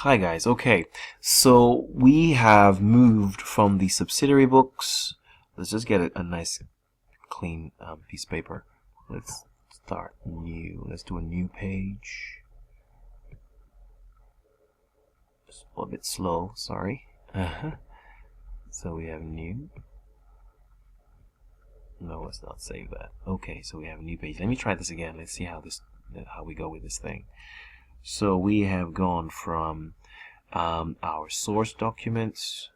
Hi guys, okay, so we have moved from the subsidiary books. Let's just get a nice clean piece of paper. Let's start new. Let's do a new page. Just a bit slow, sorry. So we have new. No, let's not save that. Okay, so we have a new page. Let me try this again. Let's see how we go with this thing. So we have gone from our source documents.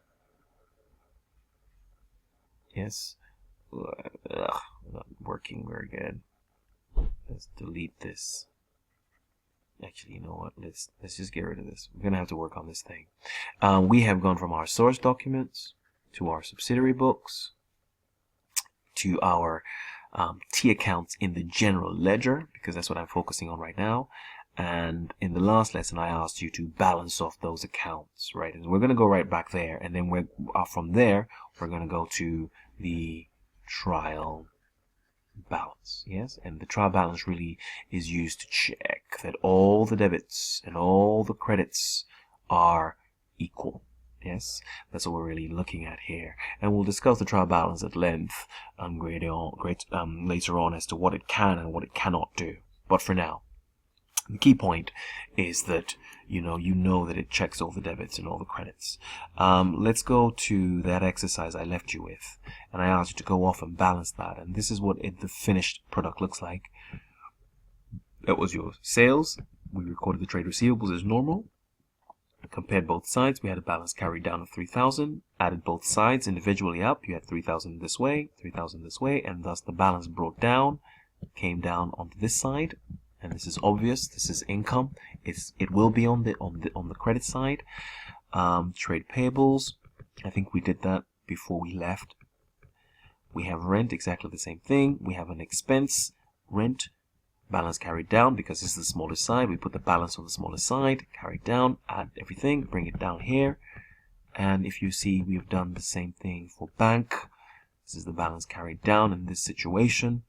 Yes. Ugh, not working very good. Let's delete this. Actually, you know what? Let's just get rid of this. We're gonna have to work on this thing. We have gone from our source documents to our subsidiary books to our T accounts in the general ledger, because that's what I'm focusing on right now. And in the last lesson, I asked you to balance off those accounts, right? And we're going to go right back there, and then from there we're going to go to the trial balance. Yes, and the trial balance really is used to check that all the debits and all the credits are equal. Yes, that's what we're really looking at here, and we'll discuss the trial balance at length later on as to what it can and what it cannot do. But for now, the key point is that you know that it checks all the debits and all the credits. Let's go to that exercise I left you with, and I asked you to go off and balance that, and this is what the finished product looks like. That was your sales. We recorded the trade receivables as normal. Compared both sides, we had a balance carried down of 3,000. Added both sides individually up, you had 3,000 this way, 3,000 this way, and thus the balance brought down, came down onto this side. And this is obvious. This is income. It will be on the credit side. Trade payables. I think we did that before we left. We have rent, exactly the same thing. We have an expense, rent, balance carried down because this is the smallest side. We put the balance on the smallest side, carried down, add everything, bring it down here. And if you see, we've done the same thing for bank. This is the balance carried down in this situation.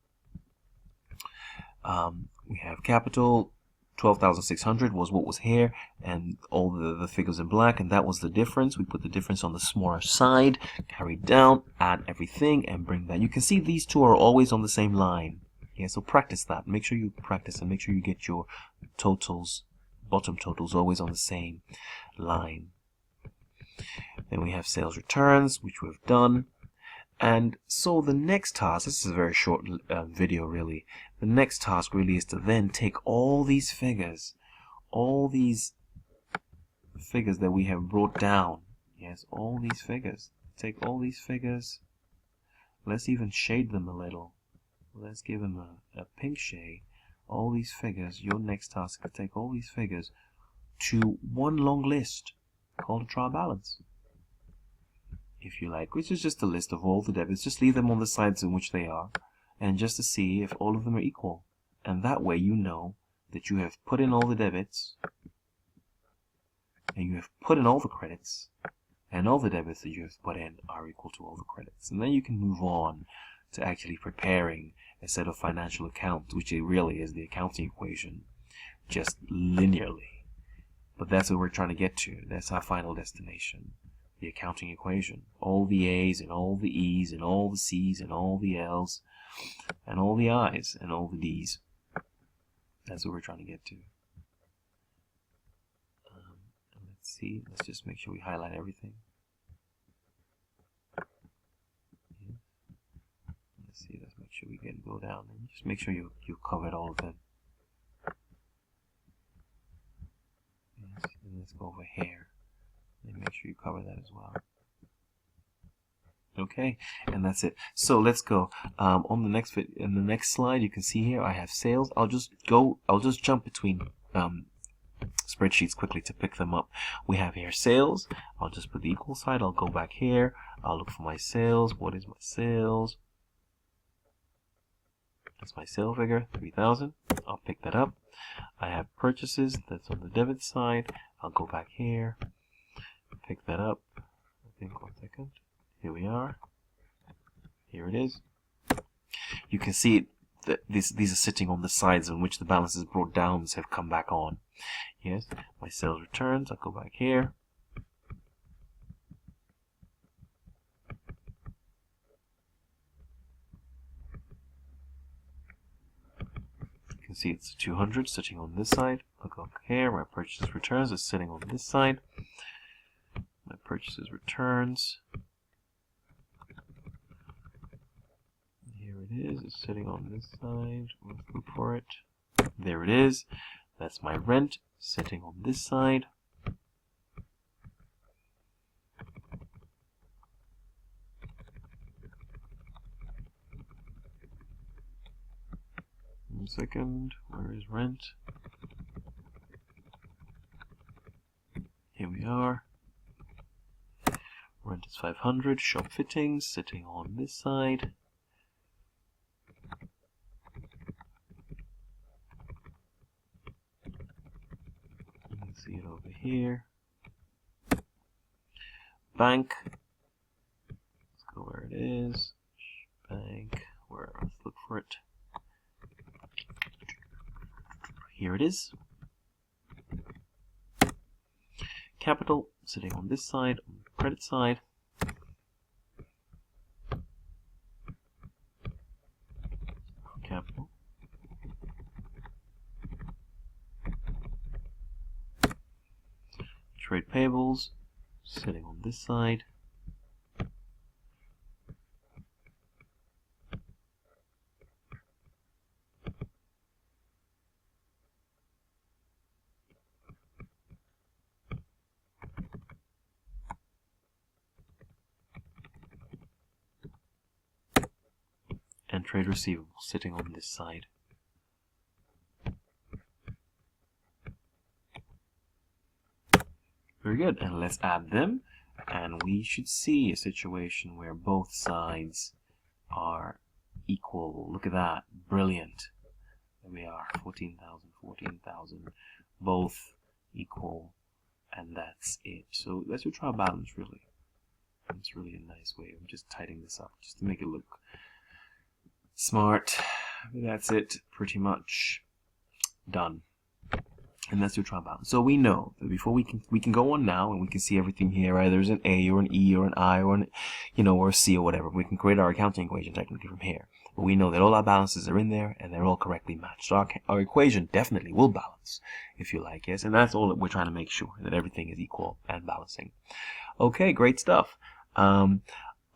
We have capital, 12,600 was what was here, and all the figures in black, and that was the difference. We put the difference on the smaller side, carried down, add everything, and bring that. You can see these two are always on the same line. Yeah, so practice that. Make sure you practice and make sure you get your totals, bottom totals, always on the same line. Then we have sales returns, which we've done. And so the next task, this is a very short video really, the next task really is to then take all these figures that we have brought down, yes, all these figures, take all these figures, let's even shade them a little, let's give them a pink shade, all these figures. Your next task is to take all these figures to one long list called a trial balance, if you like, which is just a list of all the debits. Just leave them on the sides in which they are, and just to see if all of them are equal. And that way you know that you have put in all the debits, and you have put in all the credits, and all the debits that you have put in are equal to all the credits. And then you can move on to actually preparing a set of financial accounts, which it really is the accounting equation, just linearly. But that's what we're trying to get to. That's our final destination. The accounting equation. All the A's and all the E's and all the C's and all the L's and all the I's and all the D's. That's what we're trying to get to. Let's see. Let's just make sure we highlight everything. Yeah. Let's see. Let's make sure we go down and just make sure you covered all of them. Yes. And let's go over here. And make sure you cover that as well. Okay, and that's it. So let's go on the next in the next slide. You can see here I have sales. I'll just jump between spreadsheets quickly to pick them up. We have here sales. I'll just put the equal side. I'll go back here. I'll look for my sales. What is my sales? That's my sale figure, 3,000. I'll pick that up. I have purchases. That's on the debit side. I'll go back here. Pick that up. I think 1 second. Here we are. Here it is. You can see these are sitting on the sides on which the balances brought downs have come back on. Yes, my sales returns, I'll go back here. You can see it's 200 sitting on this side. I'll go here, my purchases returns is sitting on this side. My purchases returns. Here it is, it's sitting on this side. Let's look for it. There it is. That's my rent sitting on this side. One second, where is rent? Here we are. Rent is 500. Shop fittings sitting on this side. You can see it over here. Bank. Let's go where it is. Bank. Where? Let's look for it. Here it is. Capital sitting on this side, on the credit side. Capital. Trade payables sitting on this side. And trade receivables sitting on this side. Very good, and let's add them, and we should see a situation where both sides are equal. Look at that, brilliant. There we are, 14,000, 14,000, both equal, and that's it. So that's your trial balance, really. It's really a nice way of just tidying this up, just to make it look smart. That's it, pretty much done. And that's your trial balance. So we know that before we can go on now and we can see everything here. Right? There's an A or an E or an I or an or a C or whatever. We can create our accounting equation technically from here. But we know that all our balances are in there and they're all correctly matched. So our equation definitely will balance, if you like, yes. And that's all that we're trying to make sure, that everything is equal and balancing. Okay, great stuff.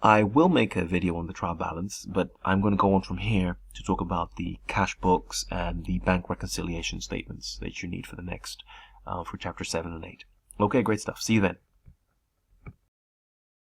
I will make a video on the trial balance, but I'm going to go on from here to talk about the cash books and the bank reconciliation statements that you need for the next, for chapter 7 and 8. Okay, great stuff. See you then.